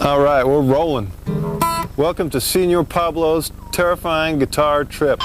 All right, we're rolling. Welcome to Senor Pablo's Terrifying Guitar Trip.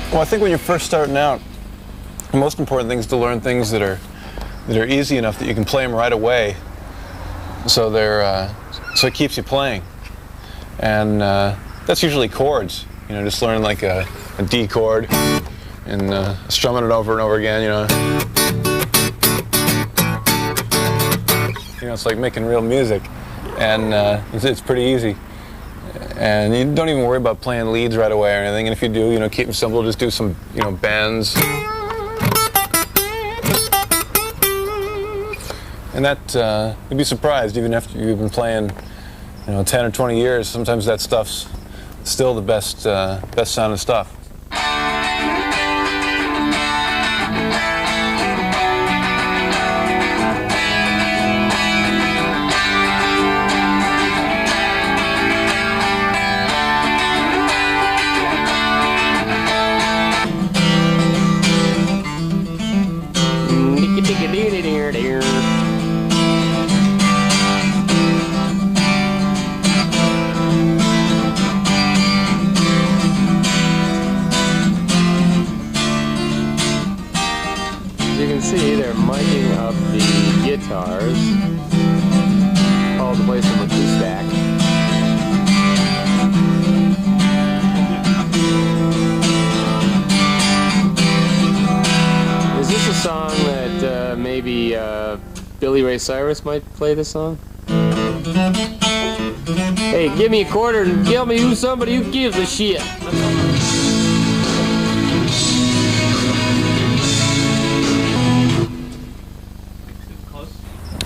Well, I think when you're first starting out, the most important thing is to learn things that are easy enough that you can play them right away. So so it keeps you playing, and that's usually chords. You know, just learn like a D chord and strumming it over and over again. You know, it's like making real music, and it's pretty easy. And you don't even worry about playing leads right away or anything. And if you do, you know, keep them simple. Just do some, you know, bends. And that, you'd be surprised, even after you've been playing, you know, 10 or 20 years, sometimes that stuff's still the best sounding stuff. see they're miking up the guitars, called can play some with the stack. Is this a song that maybe Billy Ray Cyrus might play this song? Hey, give me a quarter and tell me who's somebody who gives a shit.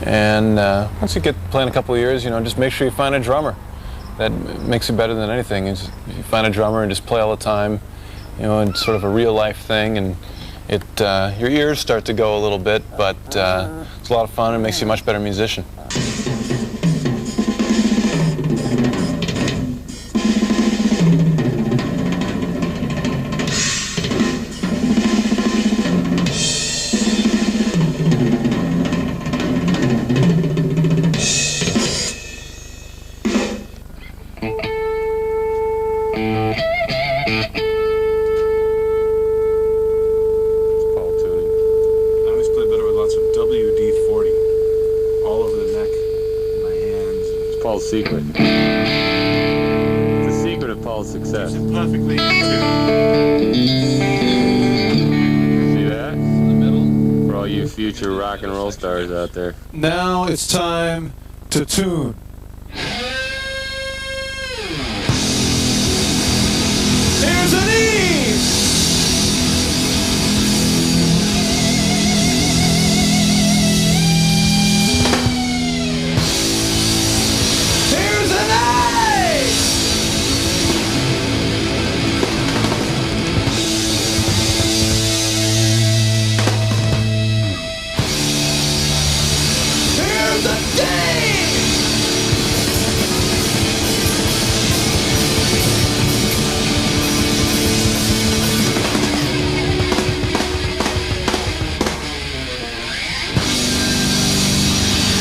And once you get playing a couple of years, just make sure you find a drummer. That makes it better than anything. Is if you find a drummer and just play all the time, and sort of a real life thing, and your ears start to go a little bit, but it's a lot of fun and makes you a much better musician. Paul's secret. It's the secret of Paul's success. It's perfectly tuned. See that? In the middle. For all you future rock and roll stars out there. Now it's time to tune. Here's an E!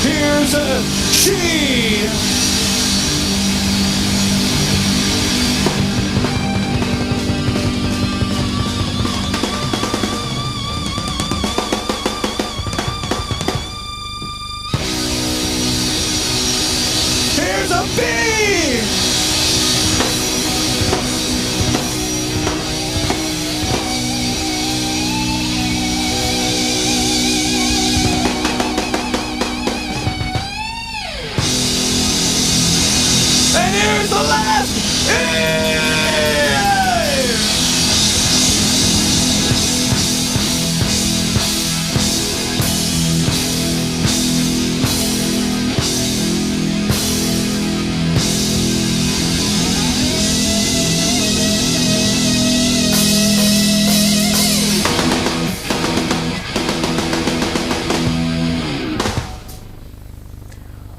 Here's a G. Here's a B. And here's the last E!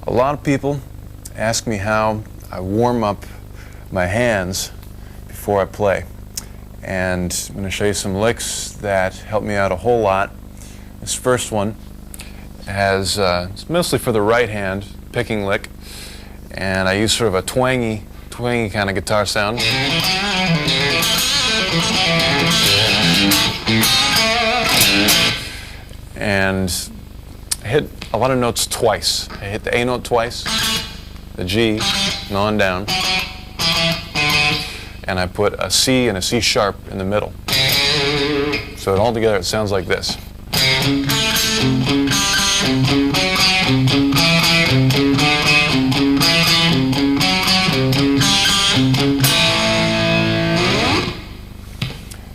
A lot of people ask me how I warm up my hands before I play, and I'm going to show you some licks that help me out a whole lot. This first one has it's mostly for the right hand picking lick, and I use sort of a twangy kind of guitar sound. And I hit a lot of notes twice. I hit the A note twice, the G, and on down, and I put a C and a C sharp in the middle. So all together it sounds like this.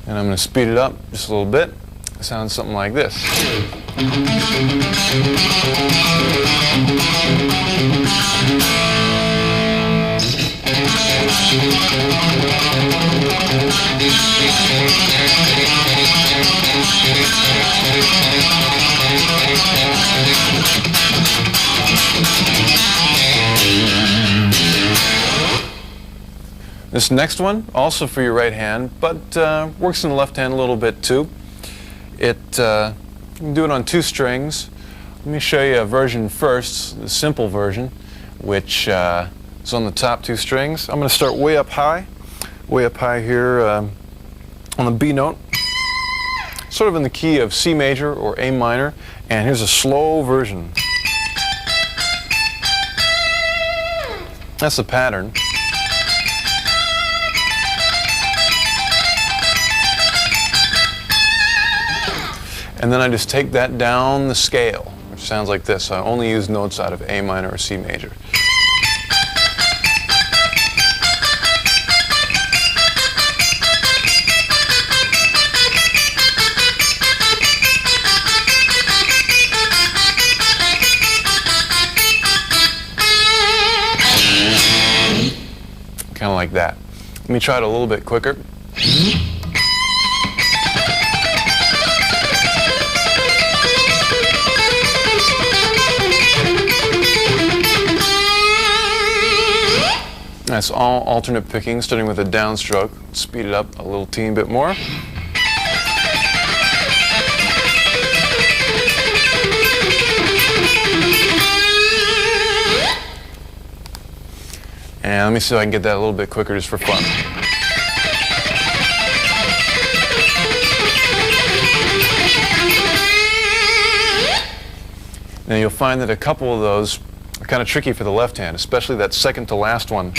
And I'm going to speed it up just a little bit. It sounds something like this. This next one, also for your right hand, but works in the left hand a little bit too. You can do it on 2 strings. Let me show you a version first, the simple version, which is on the top 2 strings. I'm going to start way up high here on the B note, sort of in the key of C major or A minor, and here's a slow version. That's the pattern. And then I just take that down the scale, which sounds like this. So I only use notes out of A minor or C major. Kind of like that. Let me try it a little bit quicker. That's all alternate picking, starting with a downstroke. Speed it up a little teeny bit more. And let me see if I can get that a little bit quicker just for fun. Now you'll find that a couple of those are kind of tricky for the left hand, especially that second to last one.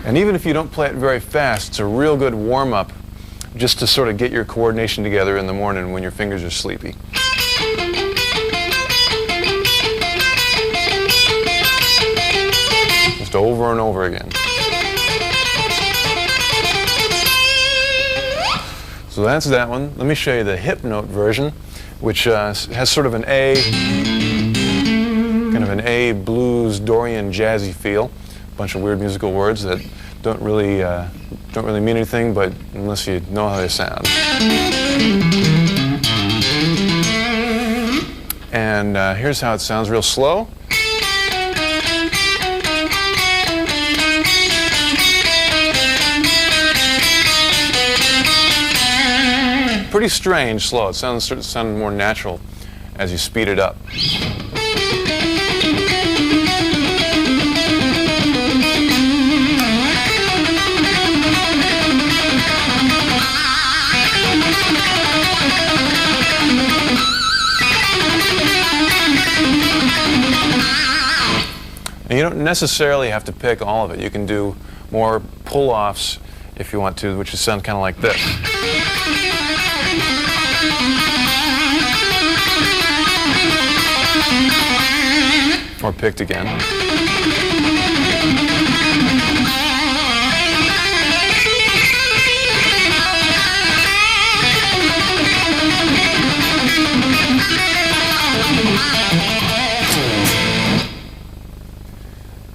And even if you don't play it very fast, it's a real good warm-up just to sort of get your coordination together in the morning when your fingers are sleepy. Just over and over again. So that's that one. Let me show you the hip note version, which has sort of an A, kind of an A blues, Dorian, jazzy feel. A bunch of weird musical words that don't really mean anything, but unless you know how they sound. And here's how it sounds real slow. Pretty strange slow. It starts to sound more natural as you speed it up. And you don't necessarily have to pick all of it. You can do more pull-offs if you want to, which sound kind of like this. Or picked again.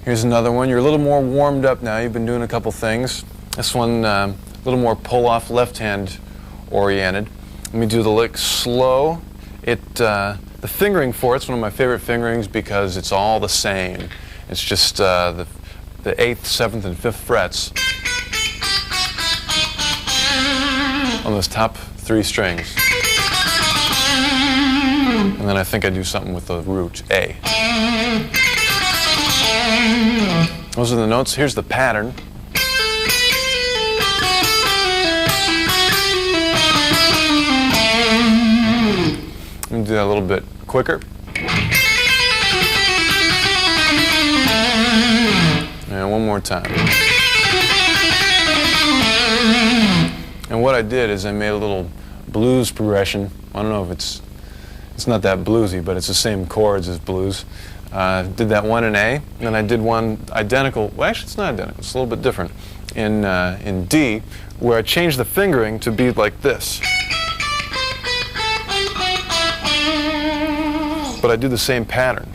Here's another one. You're a little more warmed up now. You've been doing a couple things. This one, a little more pull-off, left-hand oriented. Let me do the lick slow. The fingering for it's one of my favorite fingerings because it's all the same. It's just the 8th, 7th, and 5th frets on those top 3 strings. And then I think I do something with the root A. Those are the notes. Here's the pattern. Let me do that a little bit quicker. And one more time. And what I did is I made a little blues progression. I don't know if it's not that bluesy, but it's the same chords as blues. Did that one in A, and then I did one identical. Well, actually, it's not identical. It's a little bit different in D, where I changed the fingering to be like this. But I do the same pattern.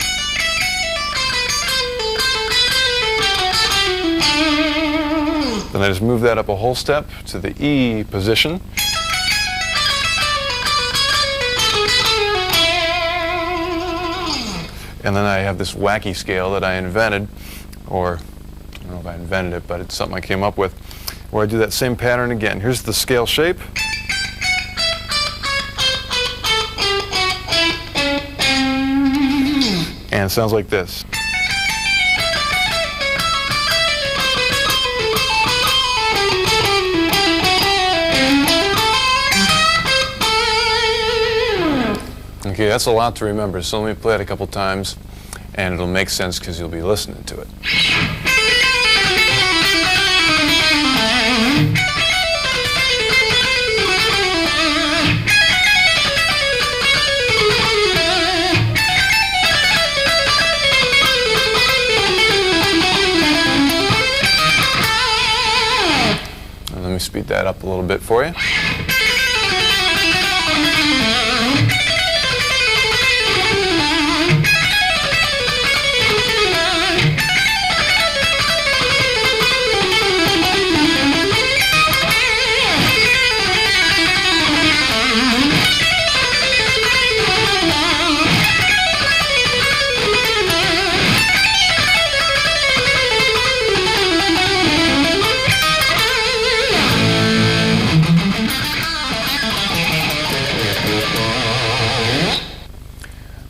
Then I just move that up a whole step to the E position. And then I have this wacky scale that I invented, or I don't know if I invented it, but it's something I came up with, where I do that same pattern again. Here's the scale shape. And it sounds like this. Okay, that's a lot to remember, so let me play it a couple times, and it'll make sense because you'll be listening to it. Let me speed that up a little bit for you.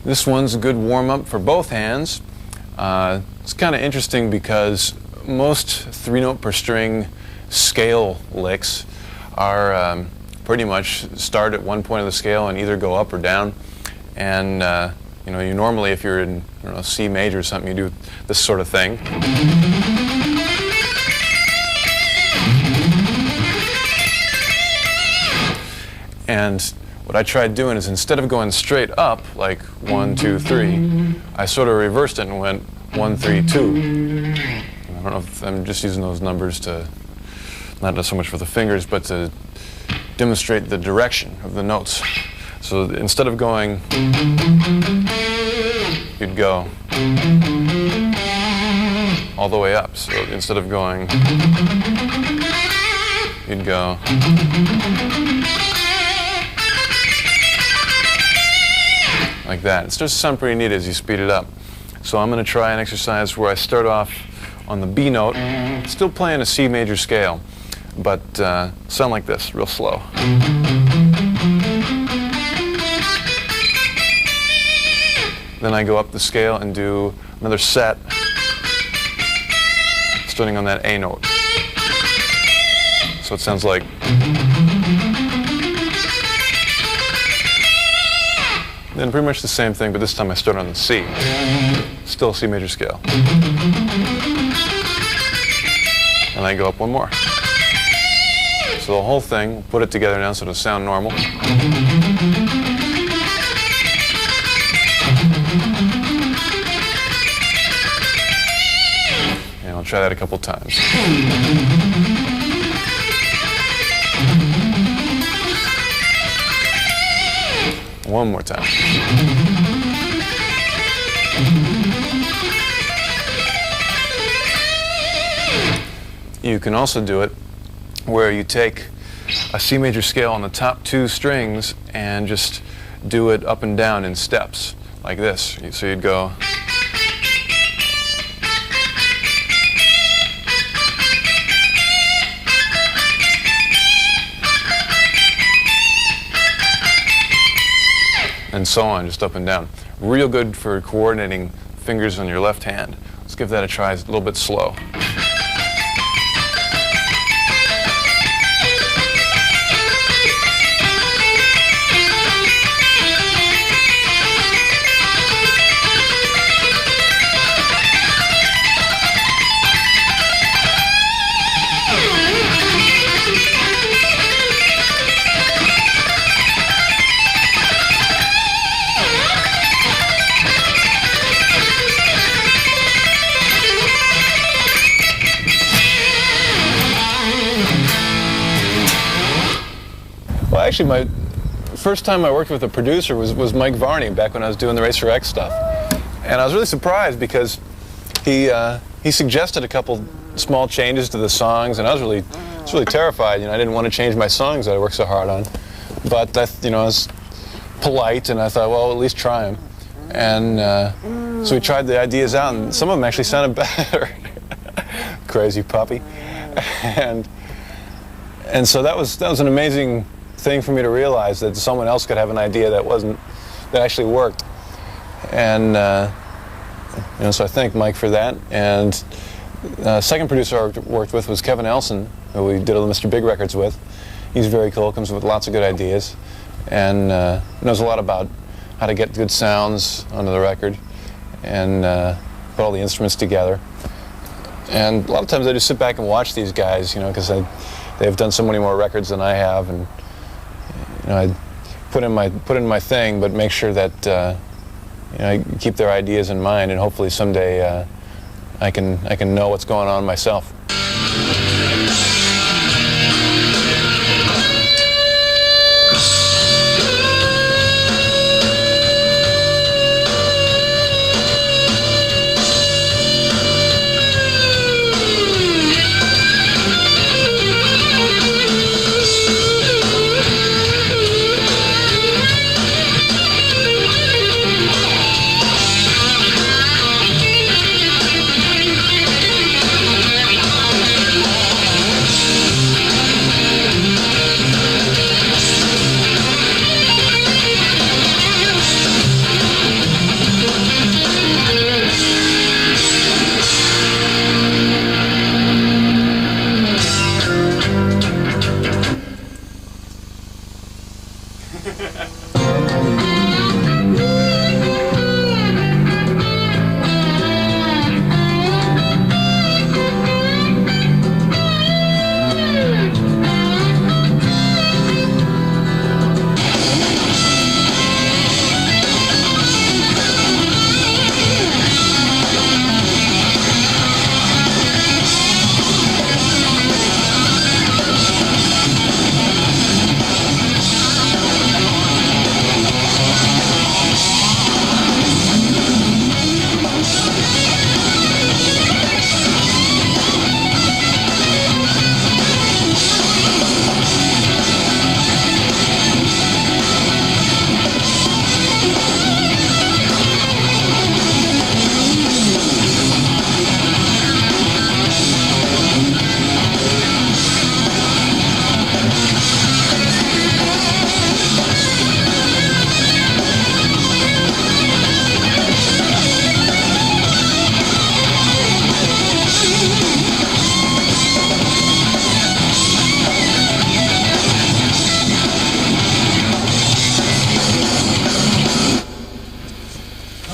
This one's a good warm-up for both hands. It's kind of interesting because most 3-note per string scale licks are pretty much start at one point of the scale and either go up or down. And you know, you normally, if you're in, I don't know, C major or something, you do this sort of thing. And what I tried doing is, instead of going straight up, like 1, 2, 3, I sort of reversed it and went 1, 3, 2. I don't know if I'm just using those numbers to, not so much for the fingers, but to demonstrate the direction of the notes. So instead of going, you'd go all the way up. So instead of going, you'd go. Like that. It starts to sound pretty neat as you speed it up. So I'm going to try an exercise where I start off on the B note, still playing a C major scale, but sound like this, real slow. Then I go up the scale and do another set, starting on that A note. So it sounds like. Then pretty much the same thing, but this time I start on the C. Still C major scale. And I go up one more. So the whole thing, put it together now so it'll sound normal. And I'll try that a couple times. One more time. You can also do it where you take a C major scale on the top 2 strings and just do it up and down in steps, like this. So you'd go. And so on, just up and down. Real good for coordinating fingers on your left hand. Let's give that a try. It's a little bit slow. Actually, my first time I worked with a producer was Mike Varney, back when I was doing the Racer X stuff. And I was really surprised because he suggested a couple small changes to the songs, and I was really terrified. You know, I didn't want to change my songs that I worked so hard on. But I was polite, and I thought, well, at least try them. And so we tried the ideas out, and some of them actually sounded better. Crazy puppy. And so that was an amazing thing for me to realize, that someone else could have an idea that actually worked. And so I thank Mike for that. And second producer I worked with was Kevin Elson, who we did all the Mr. Big records with. He's very cool, comes with lots of good ideas, and knows a lot about how to get good sounds onto the record. and put all the instruments together. And a lot of times I just sit back and watch these guys, you know, because they've done so many more records than I have, and you know, I put in my thing, but make sure that you know, I keep their ideas in mind, and hopefully someday I can know what's going on myself.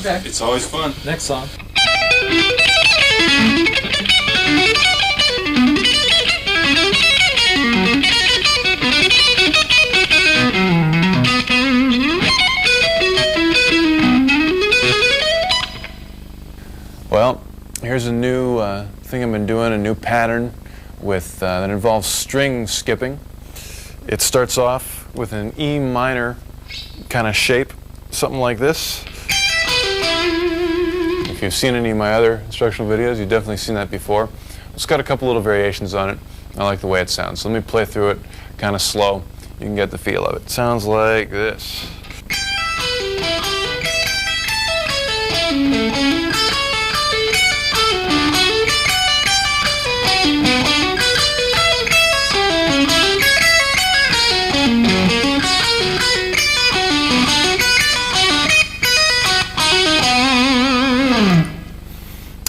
Okay. It's always fun. Next song. Well, here's a new thing I've been doing, a new pattern that involves string skipping. It starts off with an E minor kind of shape, something like this. If you've seen any of my other instructional videos, you've definitely seen that before. It's got a couple little variations on it. I like the way it sounds. So let me play through it kind of slow. You can get the feel of it. It sounds like this.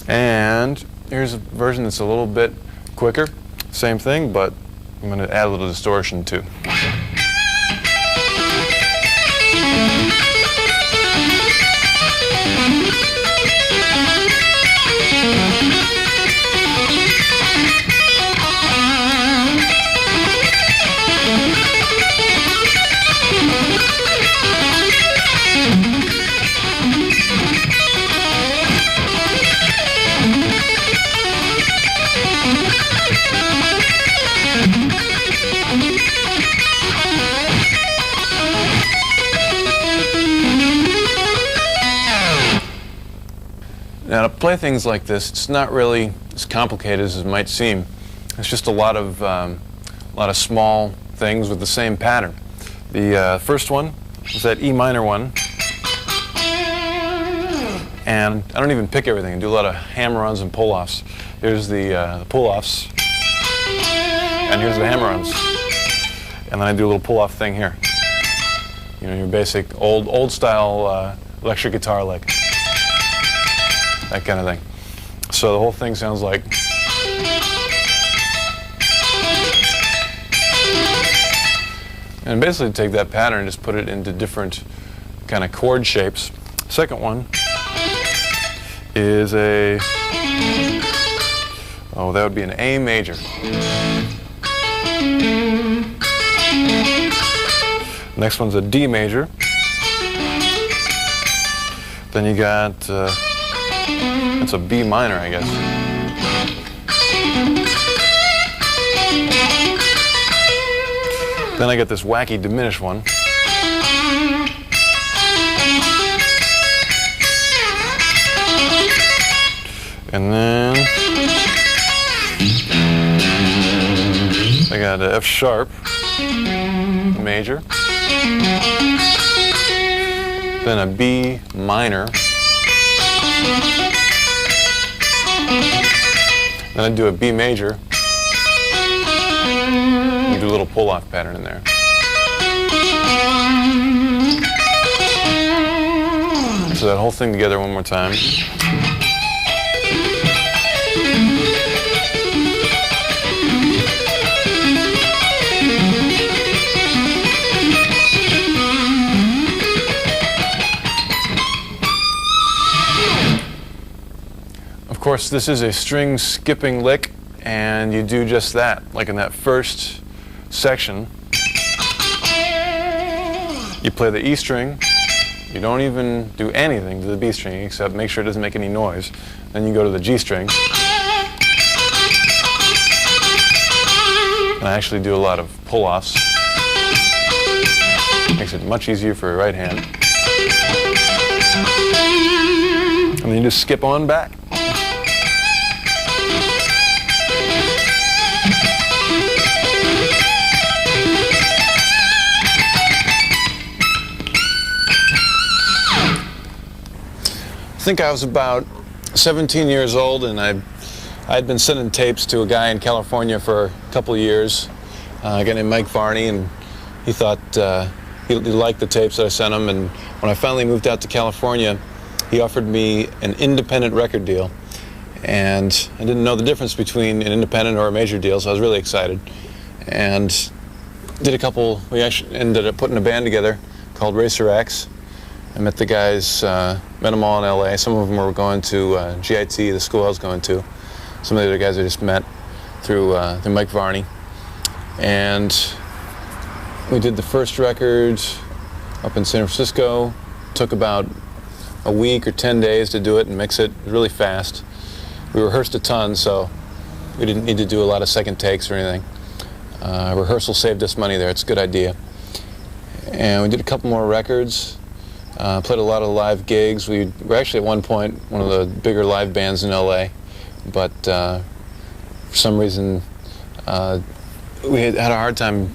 And here's a version that's a little bit quicker. Same thing, but I'm going to add a little distortion too. Now, to play things like this, it's not really as complicated as it might seem. It's just a lot of small things with the same pattern. The first one is that E minor one, and I don't even pick everything. I do a lot of hammer-ons and pull-offs. Here's the pull-offs, and here's the hammer-ons, and then I do a little pull-off thing here. You know, your basic old-style electric guitar lick. That kind of thing. So the whole thing sounds like. And basically take that pattern and just put it into different kind of chord shapes. Second one is a, oh, that would be an A major. Next one's a D major. Then you got, it's a B minor, I guess. Then I get this wacky diminished one. And then I got an F sharp major. Then a B minor. Then I do a B major. And do a little pull-off pattern in there. So that whole thing together one more time. Of course, this is a string skipping lick, and you do just that. Like in that first section, you play the E string. You don't even do anything to the B string except make sure it doesn't make any noise. Then you go to the G string. And I actually do a lot of pull-offs. Makes it much easier for your right hand. And then you just skip on back. I think I was about 17 years old, and I'd been sending tapes to a guy in California for a couple of years, a guy named Mike Varney, and he thought he liked the tapes that I sent him. And when I finally moved out to California, he offered me an independent record deal, and I didn't know the difference between an independent or a major deal, so I was really excited. And did a couple. We actually ended up putting a band together called Racer X. I met the guys, met them all in LA. Some of them were going to GIT, the school I was going to. Some of the other guys I just met through Mike Varney. And we did the first record up in San Francisco. Took about a week or 10 days to do it and mix it really fast. We rehearsed a ton, so we didn't need to do a lot of second takes or anything. Rehearsal saved us money there. It's a good idea. And we did a couple more records. Played a lot of live gigs. We were actually at one point one of the bigger live bands in LA, but for some reason we had a hard time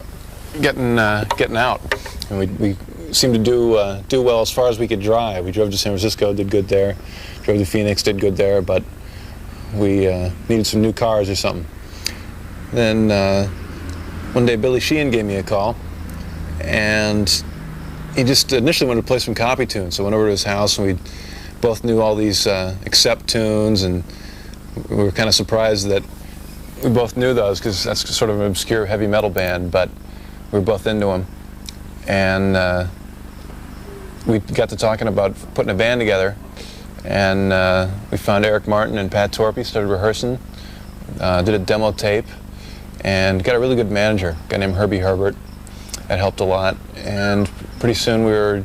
getting out. And we seemed to do well as far as we could drive. We drove to San Francisco, did good there. Drove to Phoenix, did good there, but we needed some new cars or something. Then one day Billy Sheehan gave me a call, and he just initially wanted to play some copy tunes. So I went over to his house, and we both knew all these accept tunes, and we were kind of surprised that we both knew those, because that's sort of an obscure heavy metal band, but we were both into them. And we got to talking about putting a band together, and we found Eric Martin and Pat Torpy, started rehearsing, did a demo tape, and got a really good manager, a guy named Herbie Herbert. That helped a lot, and pretty soon we were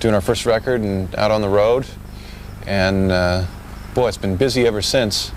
doing our first record and out on the road, and boy, it's been busy ever since.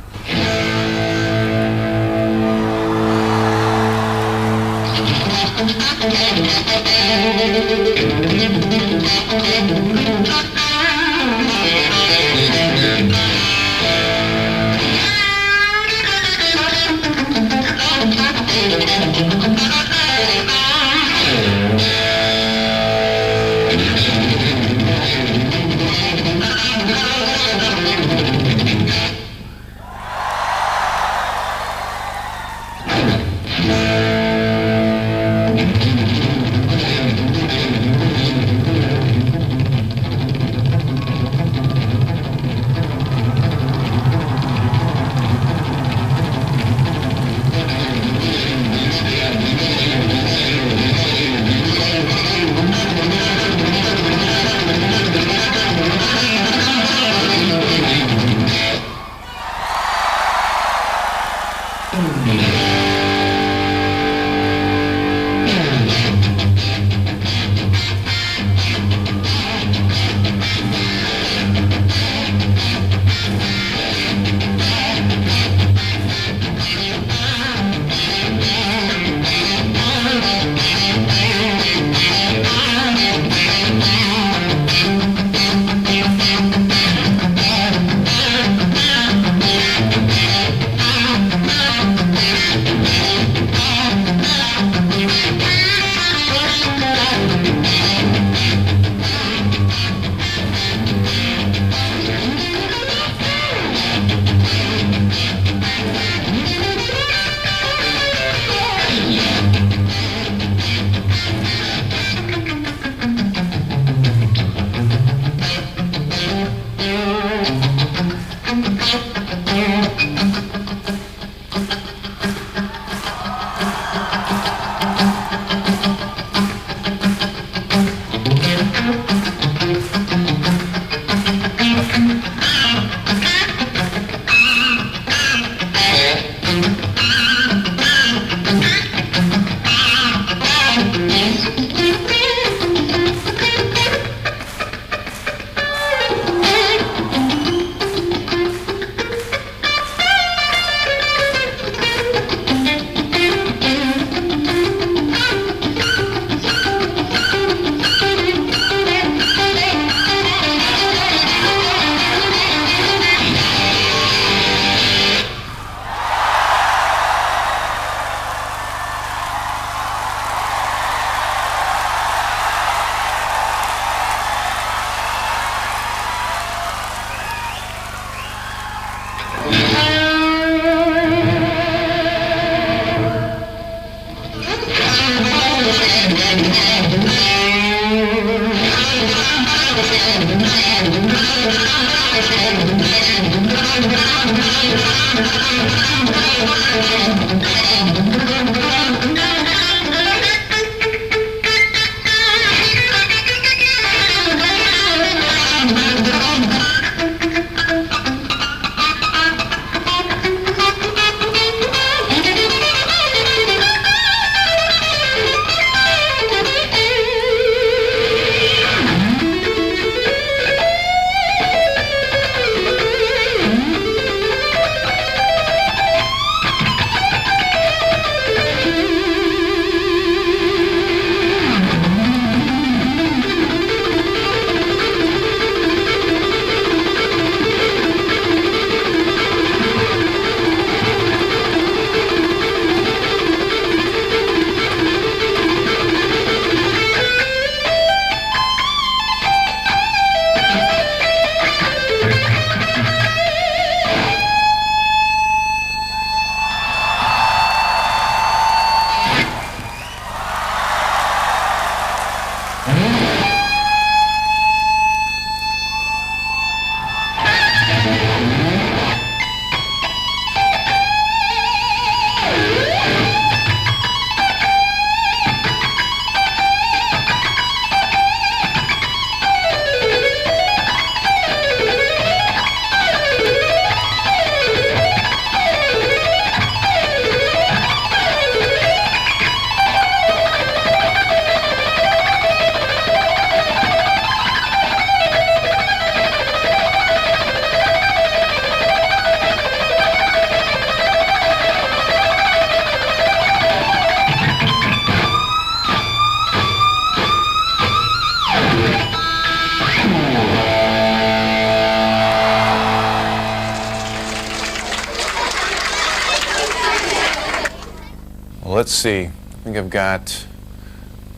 Let's see, I think I've got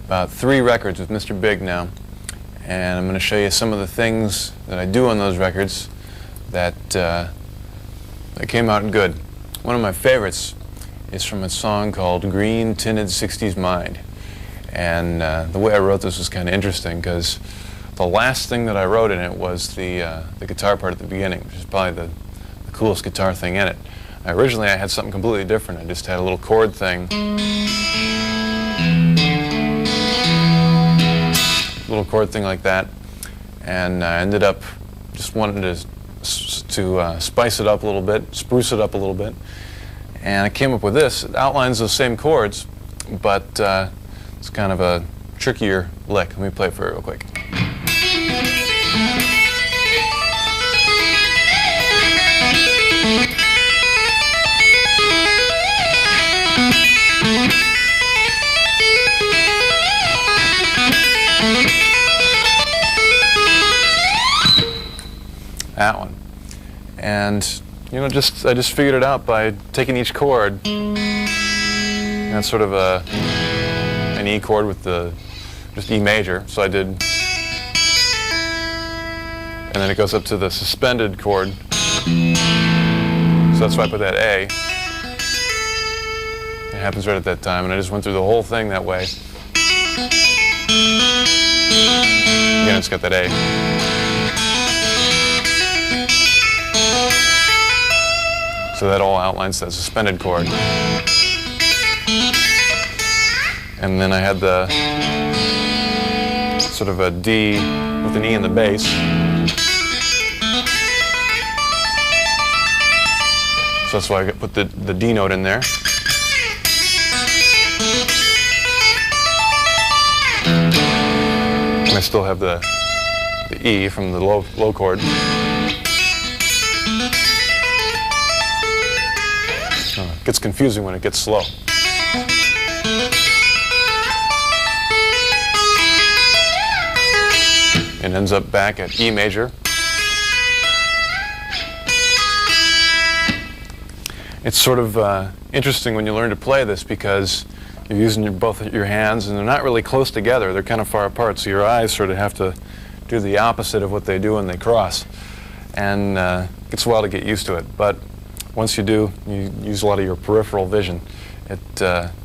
about 3 records with Mr. Big now, and I'm going to show you some of the things that I do on those records that came out good. One of my favorites is from a song called Green Tinted 60s Mind, and the way I wrote this was kind of interesting because the last thing that I wrote in it was the guitar part at the beginning, which is probably the coolest guitar thing in it. Originally I had something completely different. I just had a little chord thing. Little chord thing like that. And I ended up just wanting to spice it up a little bit, spruce it up a little bit. And I came up with this. It outlines those same chords, but it's kind of a trickier lick. Let me play it for you real quick. That one. And you know, I just figured it out by taking each chord. That's sort of an E chord with just E major. So I did, and then it goes up to the suspended chord. So that's why I put that A. It happens right at that time, and I just went through the whole thing that way. Again, it's got that A. So that all outlines that suspended chord. And then I had the sort of a D with an E in the bass. So that's why I put the D note in there. And I still have the E from the low chord. It gets confusing when it gets slow. It ends up back at E major. It's sort of interesting when you learn to play this because you're using both your hands and they're not really close together. They're kind of far apart, so your eyes sort of have to do the opposite of what they do when they cross. And it gets a while to get used to it. But once you do, you use a lot of your peripheral vision. It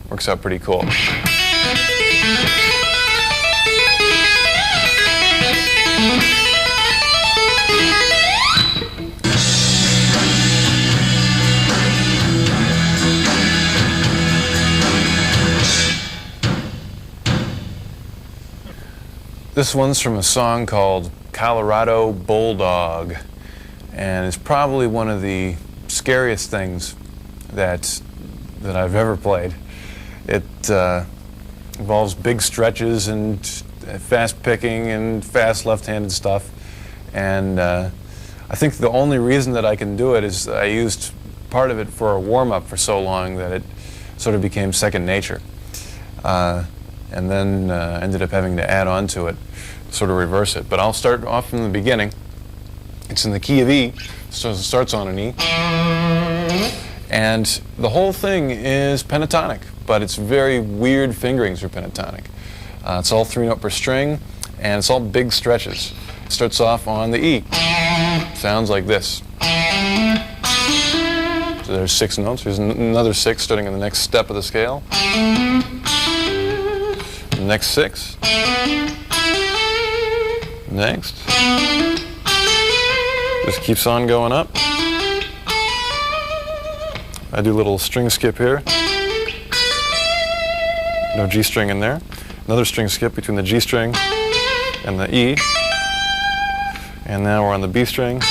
works out pretty cool. This one's from a song called Colorado Bulldog, and it's probably one of the scariest things that I've ever played. It involves big stretches and fast picking and fast left-handed stuff, and I think the only reason that I can do it is I used part of it for a warm-up for so long that it sort of became second nature, and then ended up having to add on to it, sort of reverse it. But I'll start off from the beginning. It's in the key of E, so it starts on an E, and the whole thing is pentatonic, but it's very weird fingerings for pentatonic. It's all 3-note per string, and it's all big stretches. It starts off on the E. Sounds like this. So there's 6 notes. There's another 6 starting on the next step of the scale. The next 6. Next. Just keeps on going up. I do a little string skip here. No G string in there. Another string skip between the G string and the E. And now we're on the B string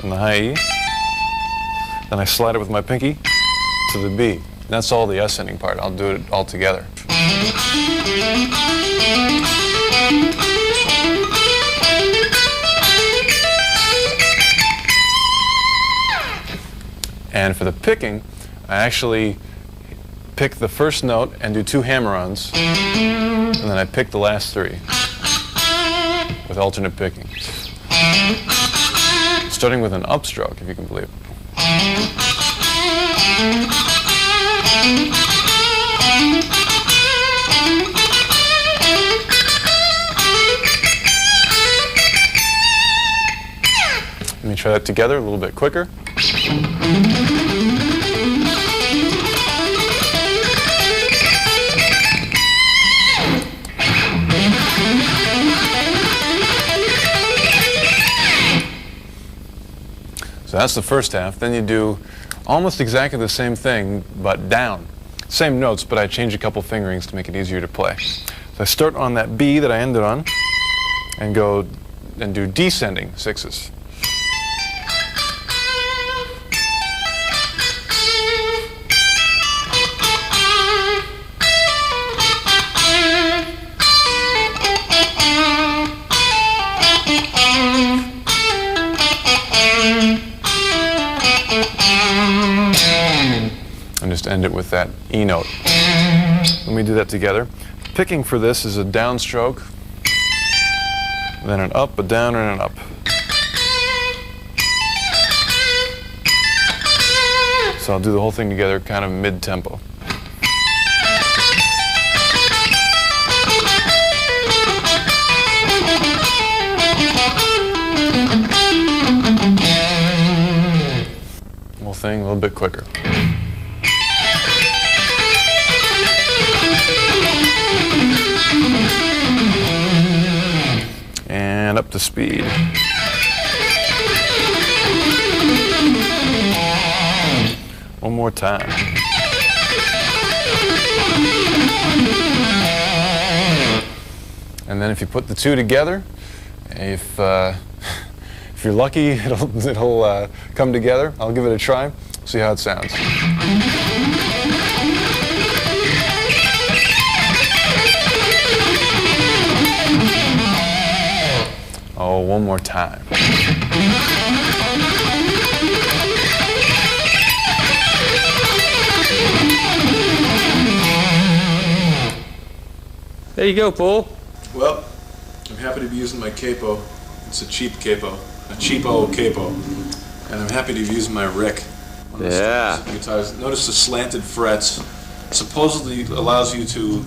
and the high E. Then I slide it with my pinky to the B. That's all the ascending part. I'll do it all together. And for the picking, I actually pick the first note and do 2 hammer-ons, and then I pick the last 3 with alternate picking. Starting with an upstroke, if you can believe it. Let me try that together a little bit quicker. So that's the first half. Then you do almost exactly the same thing, but down. Same notes, but I change a couple fingerings to make it easier to play. So I start on that B that I ended on, and go and do descending 6s. And just end it with that E note. Let me do that together. Picking for this is a downstroke, then an up, a down, and an up. So I'll do the whole thing together kind of mid-tempo. Whole thing a little bit quicker. And up to speed. One more time. And then if you put the 2 together, if you're lucky, it'll come together. I'll give it a try, see how it sounds. Oh, one more time. There you go, Paul. Well, I'm happy to be using my capo. It's a cheap capo, a cheapo capo. And I'm happy to be using my Rick on the guitars. Notice the slanted frets. Supposedly allows you to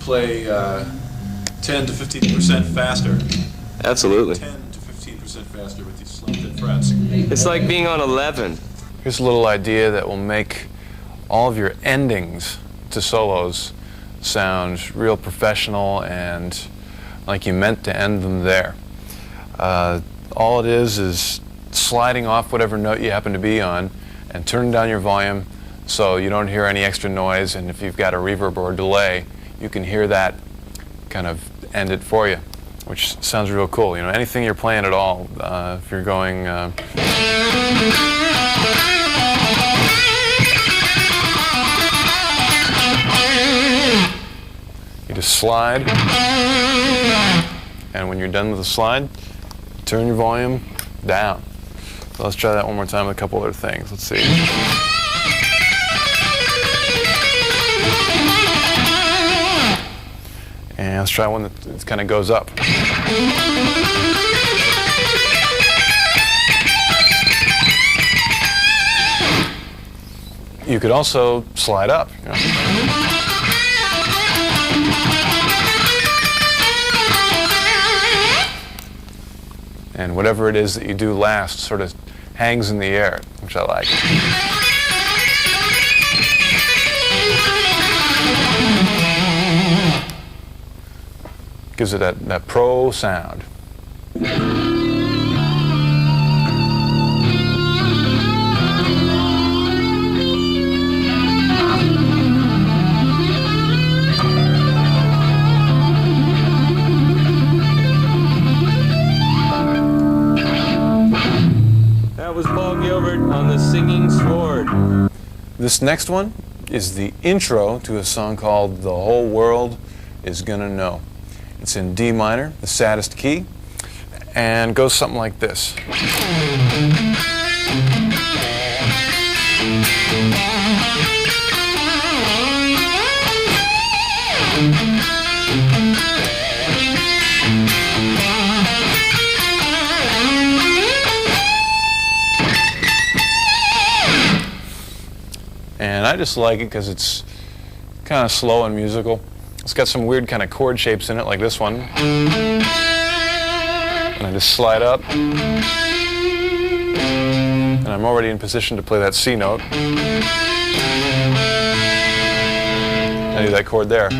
play 10 to 15% faster. Absolutely. 10 to 15% faster with these slanted frets. It's like being on 11. Here's a little idea that will make all of your endings to solos sound real professional and like you meant to end them there. All it is sliding off whatever note you happen to be on and turning down your volume so you don't hear any extra noise, and if you've got a reverb or a delay, you can hear that kind of end it for you. which sounds real cool. You know, anything you're playing at all, if you're going. You just slide, and when you're done with the slide, turn your volume down. So let's try that one more time with a couple other things. Let's see. And let's try one that kind of goes up. You could also slide up. You know? And whatever it is that you do last sort of hangs in the air, which I like. Gives it that pro sound. That was Paul Gilbert on the Singing Sword. This next one is the intro to a song called The Whole World Is Gonna Know. It's in D minor, the saddest key, and goes something like this. And I just like it because it's kind of slow and musical. It's got some weird kind of chord shapes in it, like this one. And I just slide up. And I'm already in position to play that C note. I do that chord there.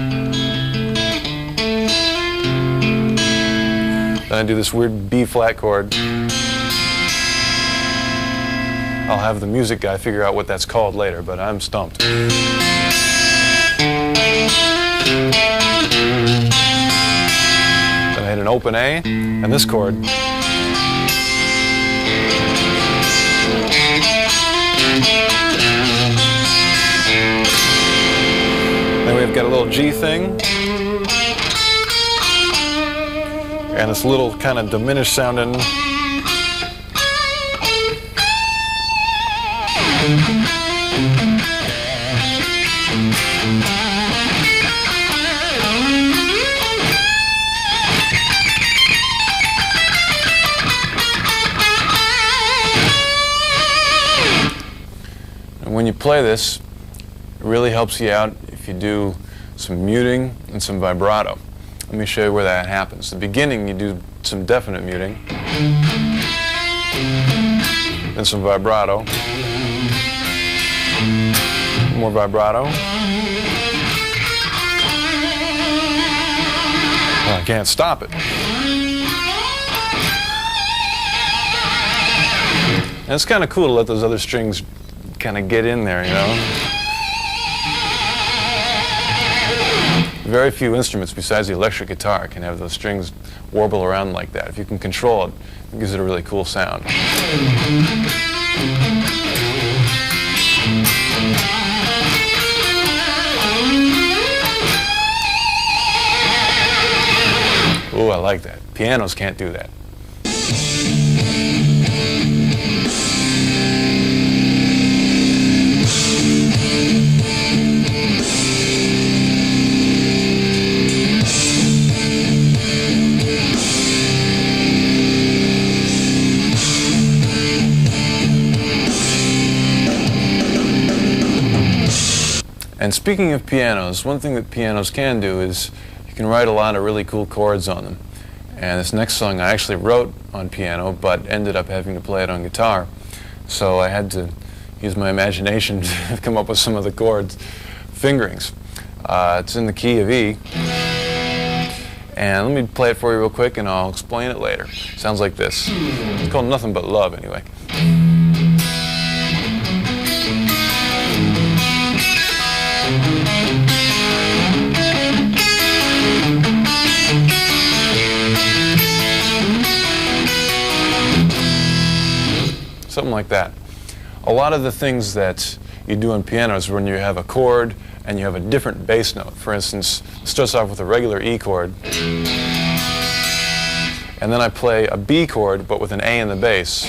Then I do this weird B flat chord. I'll have the music guy figure out what that's called later, but I'm stumped. Then I hit an open A, and this chord. Then we've got a little G thing, and this little kind of diminished sounding. And when you play this, it really helps you out if you do some muting and some vibrato. Let me show you where that happens. At the beginning, you do some definite muting, then some vibrato, more vibrato. Well, I can't stop it. And it's kind of cool to let those other strings kind of get in there, you know? Very few instruments besides the electric guitar can have those strings warble around like that. If you can control it, it gives it a really cool sound. Ooh, I like that. Pianos can't do that. And speaking of pianos, one thing that pianos can do is you can write a lot of really cool chords on them. And this next song I actually wrote on piano, but ended up having to play it on guitar. So I had to use my imagination to come up with some of the chords, fingerings. It's in the key of E. And let me play it for you real quick and I'll explain it later. Sounds like this. It's called Nothing But Love anyway. like that. A lot of the things that you do on piano is when you have a chord and you have a different bass note. For instance, it starts off with a regular E chord, and then I play a B chord but with an A in the bass.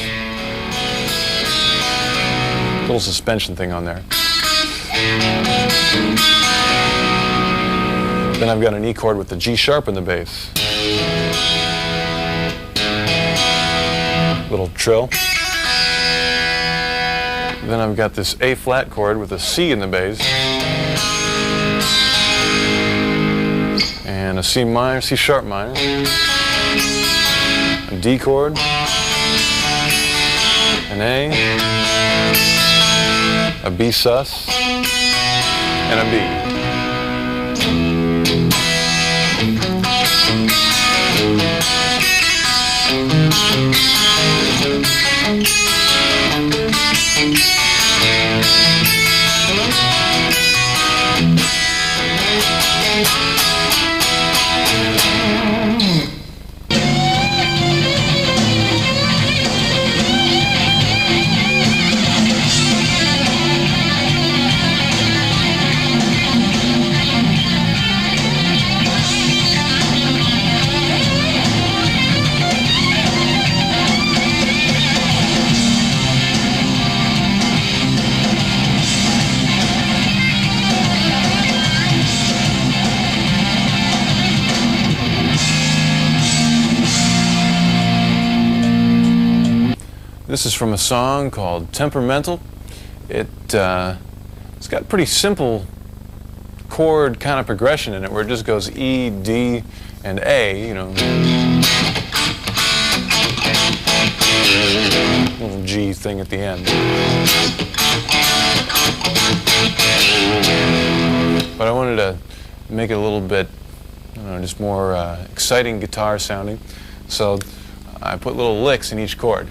Little suspension thing on there. Then I've got an E chord with the G sharp in the bass. Little trill. Then I've got this A flat chord with a C in the bass. And a C minor, C sharp minor. A D chord. An A B sus, and a B. This is from a song called Temperamental. It's got pretty simple chord kind of progression in it where it just goes E, D, and A, you know. Little G thing at the end. But I wanted to make it a little bit, I don't know, just more exciting guitar sounding. So I put little licks in each chord.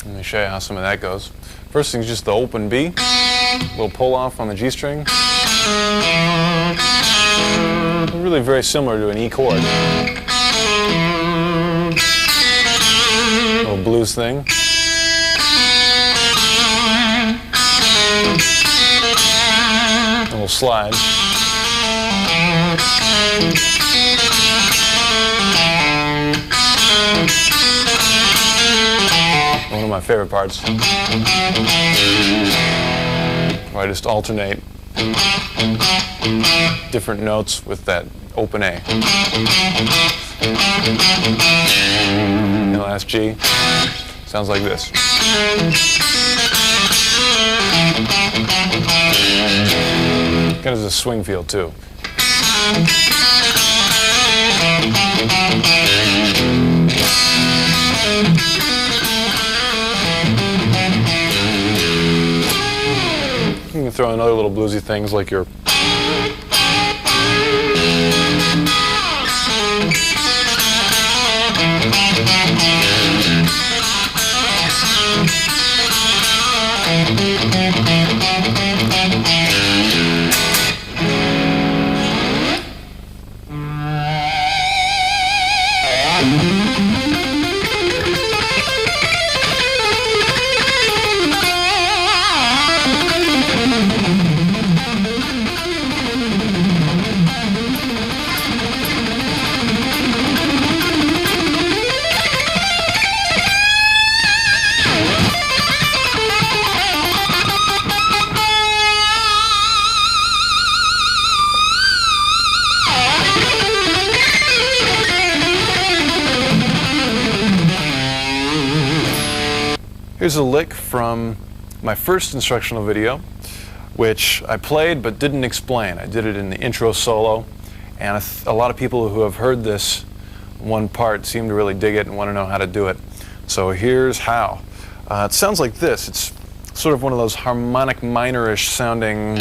Let me show you how some of that goes. First thing is just the open B, little pull off on the G string. Really very similar to an E chord. Little blues thing. A little slide. One of my favorite parts. Where I just alternate different notes with that open A. And the last G sounds like this. Kind of a swing feel too. You can throw in other little bluesy things like your Here's a lick from my first instructional video, which I played but didn't explain. I did it in the intro solo, and a lot of people who have heard this one part seem to really dig it and want to know how to do it. So here's how. It sounds like this. It's sort of one of those harmonic minor-ish sounding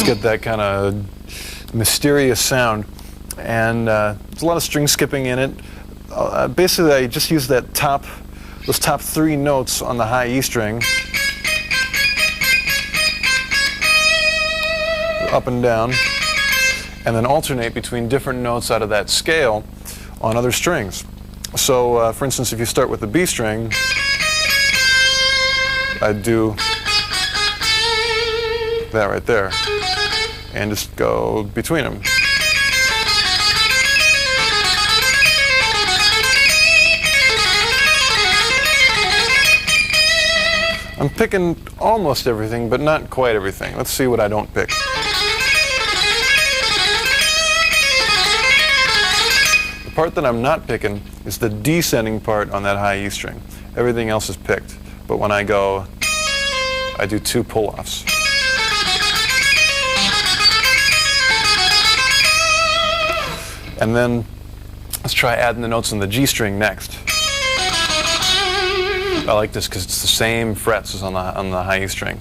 get that kind of mysterious sound. And there's a lot of string skipping in it. Basically, I just use those top 3 notes on the high E string, up and down, and then alternate between different notes out of that scale on other strings. So, for instance, if you start with the B string, I'd do that right there, and just go between them. I'm picking almost everything, but not quite everything. Let's see what I don't pick. The part that I'm not picking is the descending part on that high E string. Everything else is picked, but when I go, I do 2 pull-offs. And then let's try adding the notes on the G string next. I like this because it's the same frets as on the high E string.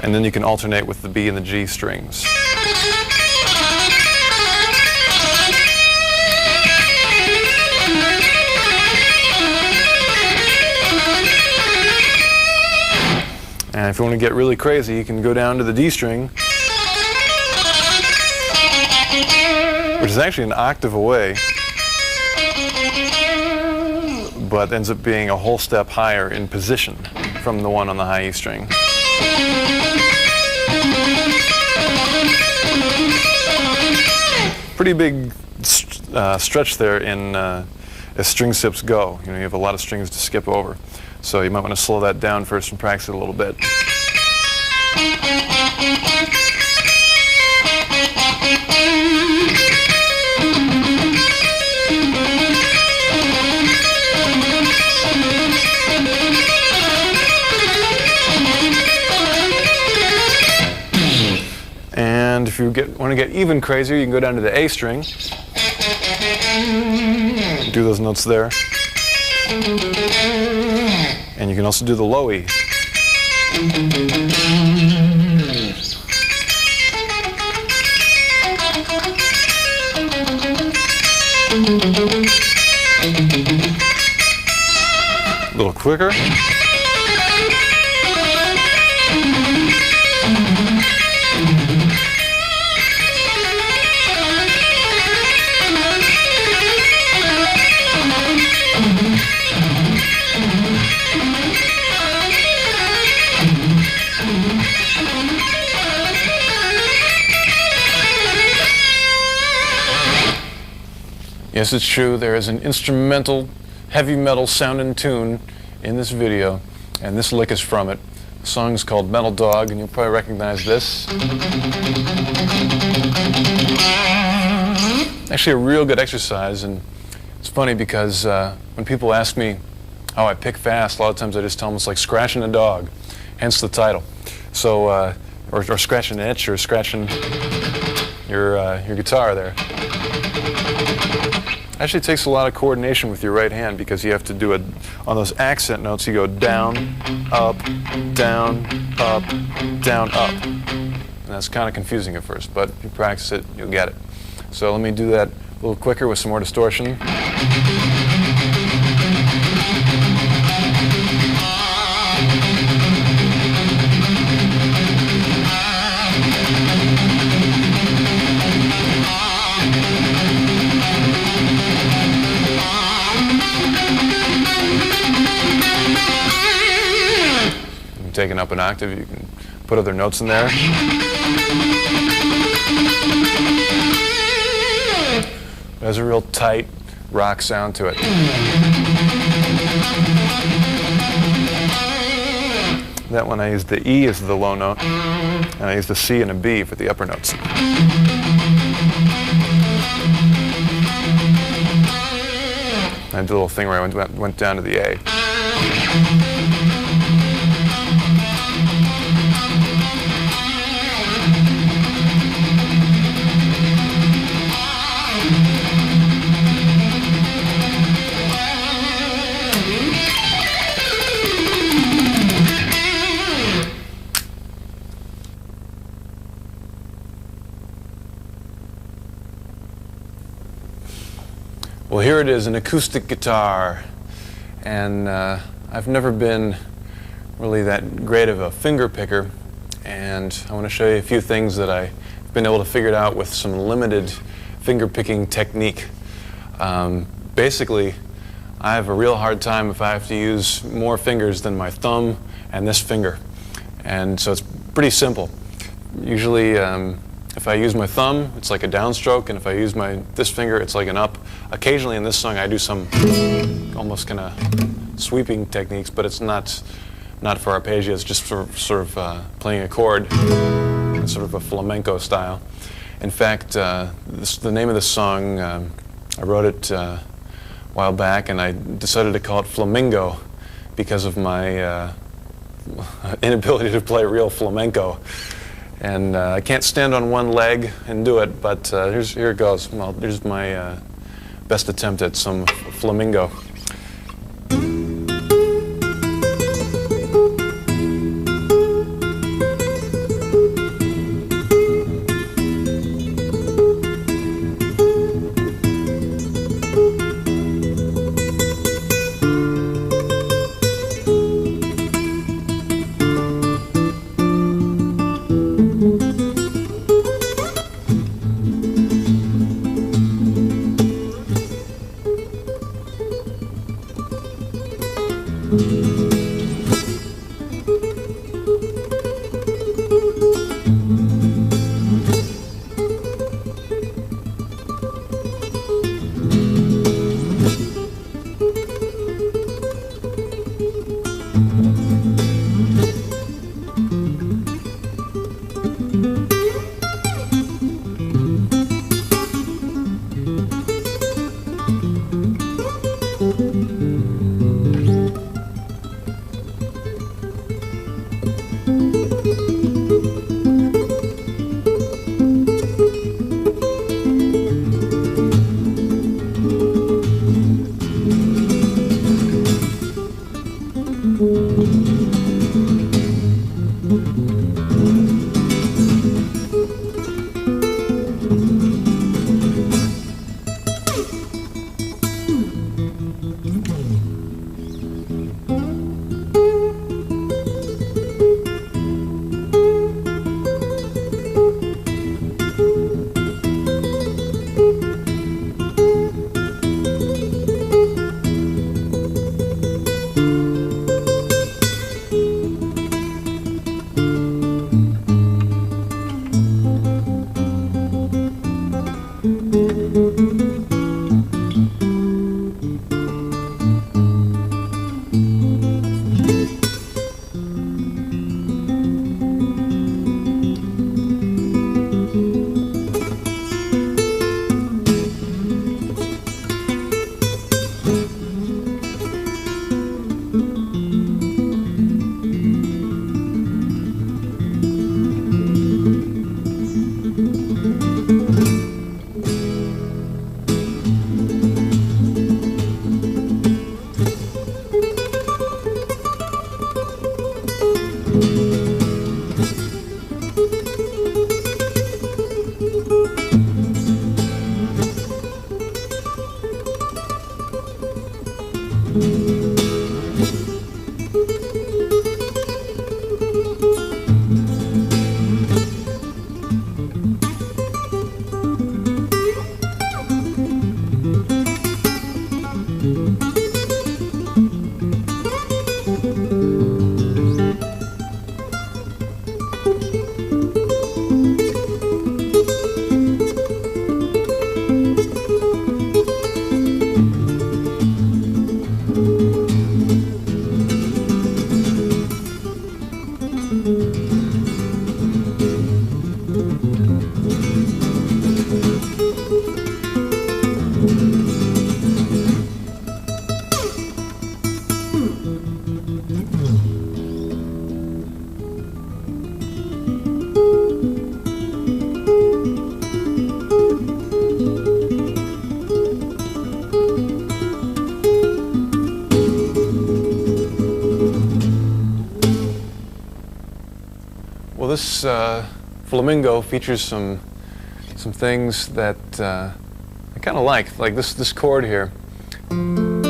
And then you can alternate with the B and the G strings. And if you want to get really crazy, you can go down to the D string, which is actually an octave away, but ends up being a whole step higher in position from the one on the high E string. Pretty big stretch there in as string skips go. You know, you have a lot of strings to skip over, so you might want to slow that down first and practice it a little bit. And if you want to get even crazier, you can go down to the A string, do those notes there, and you can also do the low E. A little quicker. Yes, it's true, there is an instrumental, heavy metal sound and tune in this video, and this lick is from it. The song is called Metal Dog, and you'll probably recognize this. Actually a real good exercise, and it's funny because when people ask me how I pick fast, a lot of times I just tell them it's like scratching a dog, hence the title. So, or scratching an itch, or scratching your guitar there. Actually, it takes a lot of coordination with your right hand because you have to do it on those accent notes. You go down, up, down, up, down, up. And that's kind of confusing at first, but if you practice it, you'll get it. So let me do that a little quicker with some more distortion. Taking up an octave, you can put other notes in there. It has a real tight rock sound to it. That one I use the E as the low note, and I use the C and a B for the upper notes. I did a little thing where I went down to the A. Well, here it is, an acoustic guitar, and I've never been really that great of a finger picker, and I want to show you a few things that I've been able to figure out with some limited finger picking technique. Basically, I have a real hard time if I have to use more fingers than my thumb and this finger, and so it's pretty simple. Usually, if I use my thumb, it's like a downstroke, and if I use this finger, it's like an up. Occasionally in this song, I do some almost kind of sweeping techniques, but it's not for arpeggio. It's just sort of playing a chord, sort of a flamenco style. In fact, the name of this song, I wrote it a while back, and I decided to call it Flamingo because of my inability to play real flamenco. And I can't stand on one leg and do it, but here it goes. Well, here's my best attempt at some flamingo. Well, this flamingo features some things that I kind of like this chord here, and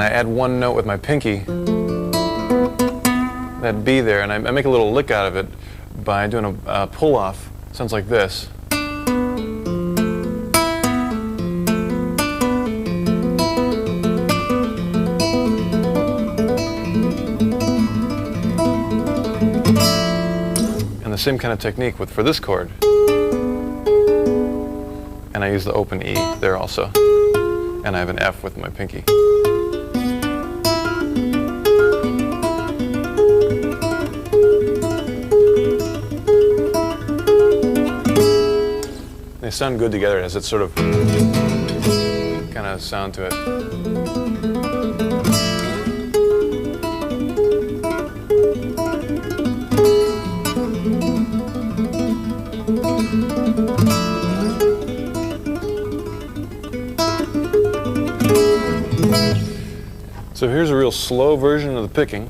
I add one note with my pinky, that B there, and I make a little lick out of it by doing a pull-off. Sounds like this. And the same kind of technique for this chord. And I use the open E there also. And I have an F with my pinky. They sound good together. It has that sort of kind of sound to it. So here's a real slow version of the picking.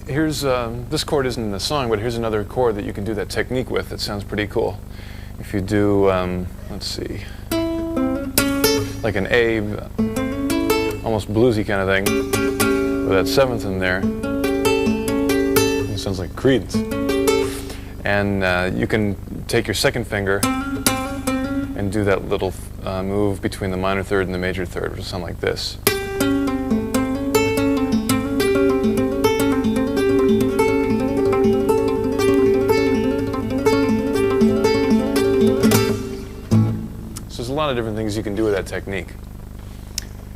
Here's, this chord isn't in the song, but here's another chord that you can do that technique with that sounds pretty cool. If you do, let's see, like an A, almost bluesy kind of thing, with that seventh in there, it sounds like Creedence. And you can take your second finger and do that little move between the minor third and the major third, which will sound like this. There's a lot of different things you can do with that technique.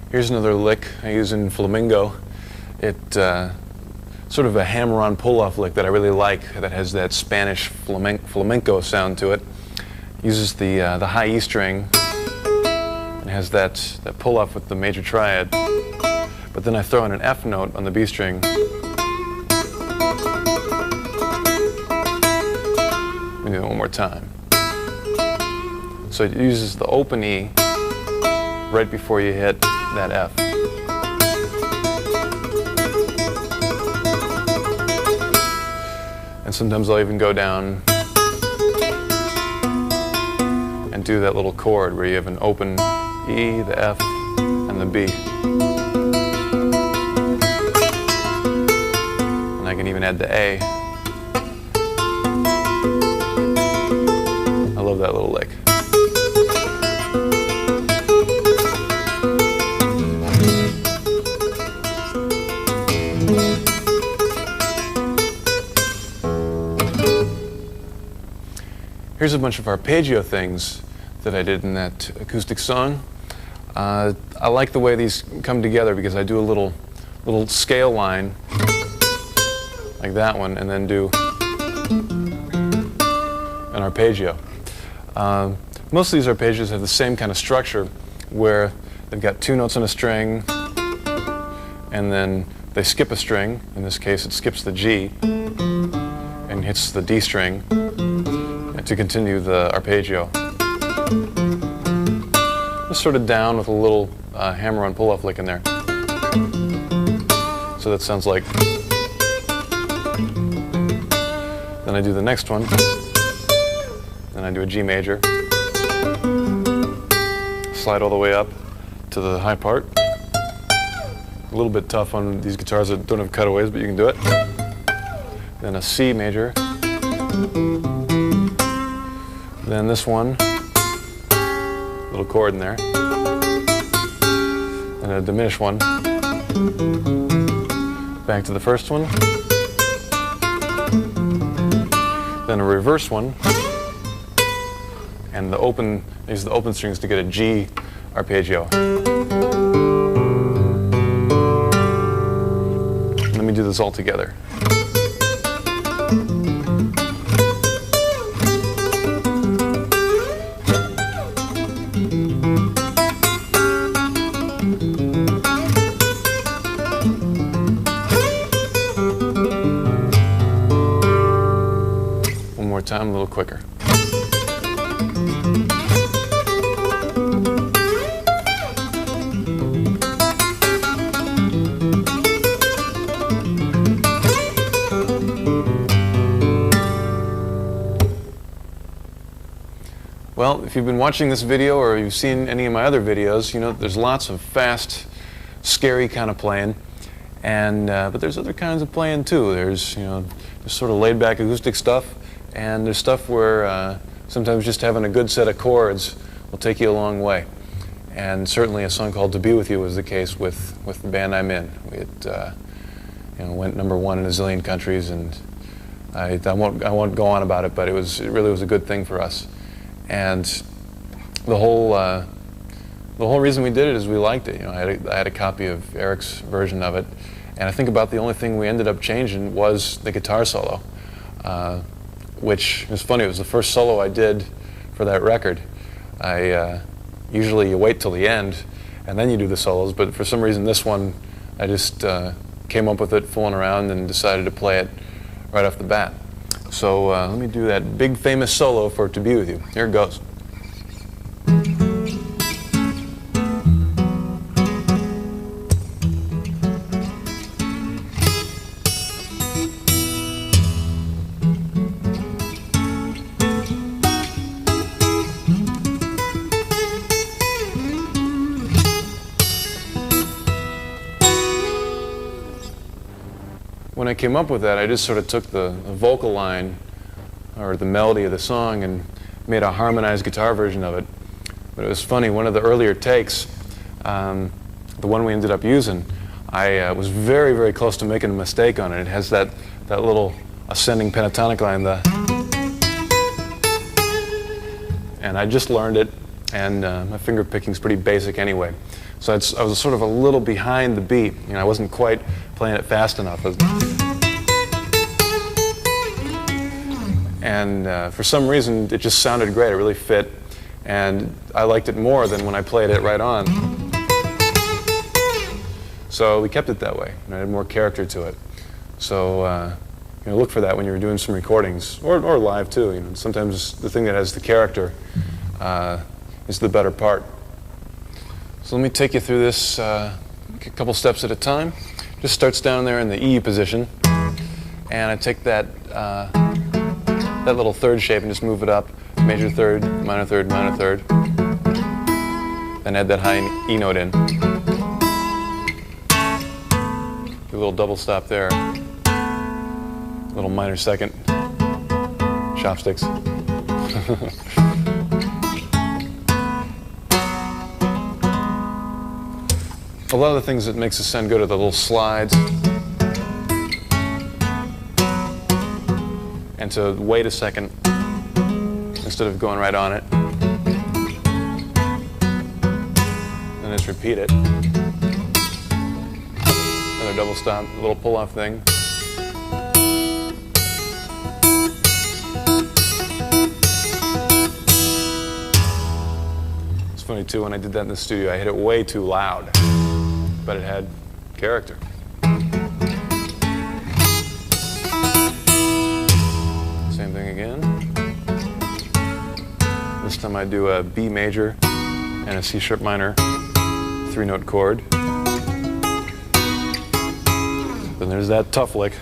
Here's another lick I use in flamenco. It's sort of a hammer-on pull-off lick that I really like, that has that Spanish flamenco sound to it. Uses the high E string and has that pull-off with the major triad. But then I throw in an F note on the B string. Let me do it one more time. So it uses the open E right before you hit that F. And sometimes I'll even go down and do that little chord where you have an open E, the F, and the B. And I can even add the A. I love that little lick. Here's a bunch of arpeggio things that I did in that acoustic song. I like the way these come together because I do a little scale line like that one and then do an arpeggio. Most of these arpeggios have the same kind of structure where they've got two notes on a string and then they skip a string. In this case it skips the G and hits the D string to continue the arpeggio. Just sort of down with a little hammer-on pull-off lick in there. So that sounds like. Then I do the next one. Then I do a G major. Slide all the way up to the high part. A little bit tough on these guitars that don't have cutaways, but you can do it. Then a C major. Then this one, little chord in there, and a diminished one. Back to the first one, then a reverse one, and use the open strings to get a G arpeggio. Let me do this all together. time a little quicker. Well, if you've been watching this video or you've seen any of my other videos, you know there's lots of fast, scary kind of playing, and but there's other kinds of playing too. There's there's sort of laid-back acoustic stuff, and there's stuff where sometimes just having a good set of chords will take you a long way. And certainly a song called "To Be With You" was the case with the band I'm in. It went #1 in a zillion countries, and I won't go on about it, but it really was a good thing for us. And the whole reason we did it is we liked it. I had a copy of Eric's version of it, and I think about the only thing we ended up changing was the guitar solo, which is funny. It was the first solo I did for that record. Usually you wait till the end and then you do the solos, but for some reason this one I just came up with it fooling around and decided to play it right off the bat. So let me do that big famous solo for "To Be With You." Here it goes. When I came up with that, I just sort of took the vocal line or the melody of the song and made a harmonized guitar version of it. But it was funny, one of the earlier takes, the one we ended up using, I was very, very close to making a mistake on it. It has that little ascending pentatonic line, and I just learned it, and my finger picking's pretty basic anyway. So I was sort of a little behind the beat. I wasn't quite playing it fast enough. And for some reason, it just sounded great. It really fit, and I liked it more than when I played it right on. So we kept it that way. It had more character to it. So look for that when you're doing some recordings, or live too. Sometimes the thing that has the character is the better part. So let me take you through this a couple steps at a time. Just starts down there in the E position, and I take that little third shape and just move it up, major third, minor third, minor third, then add that high E note in. Do a little double stop there, a little minor second, chopsticks. A lot of the things that makes the sound good are the little slides, and to wait a second instead of going right on it, and just repeat it. Another double stop, a little pull-off thing. It's funny too, when I did that in the studio, I hit it way too loud, but it had character. Same thing again. This time I do a B major and a C sharp minor 3-note chord. Then there's that tough lick.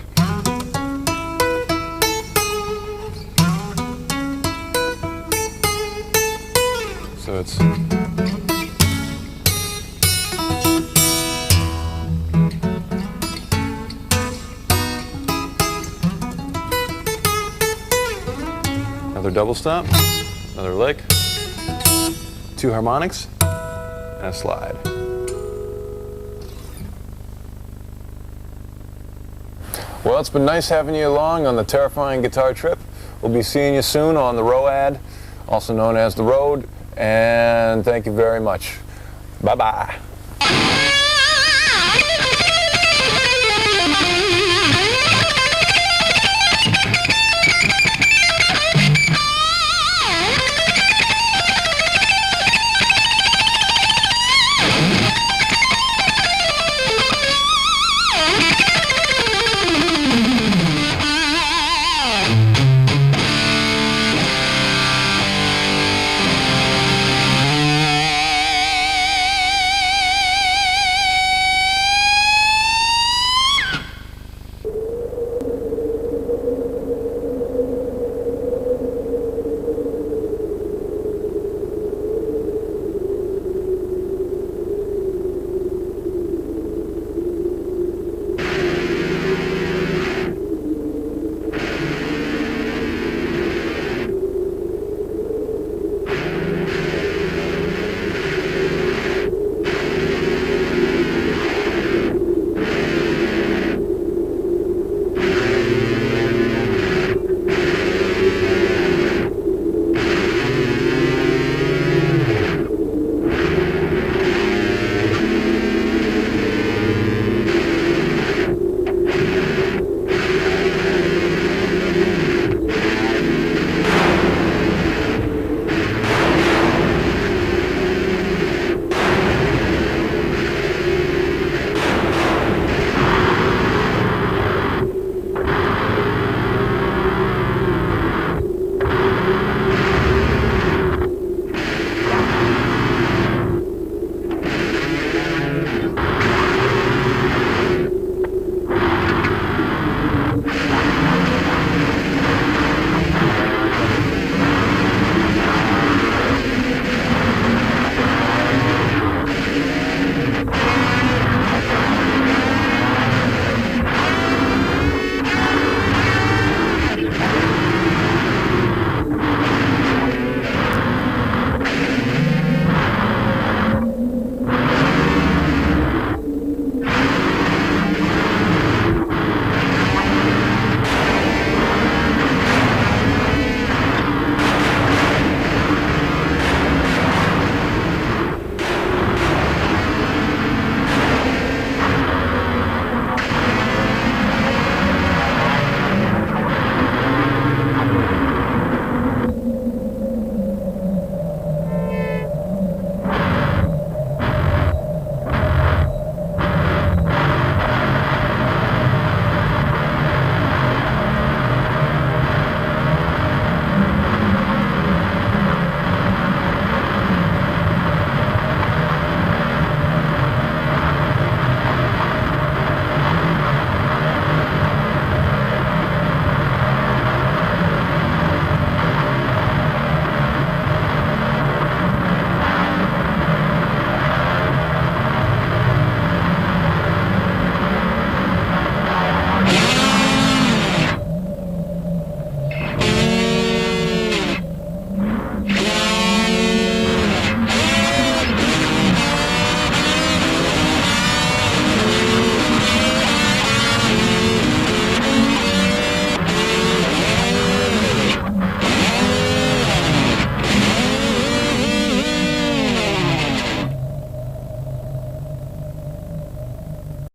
So it's another double stop, another lick, 2 harmonics, and a slide. Well, it's been nice having you along on the Terrifying Guitar Trip. We'll be seeing you soon on the ROAD, also known as the Road, and thank you very much. Bye-bye.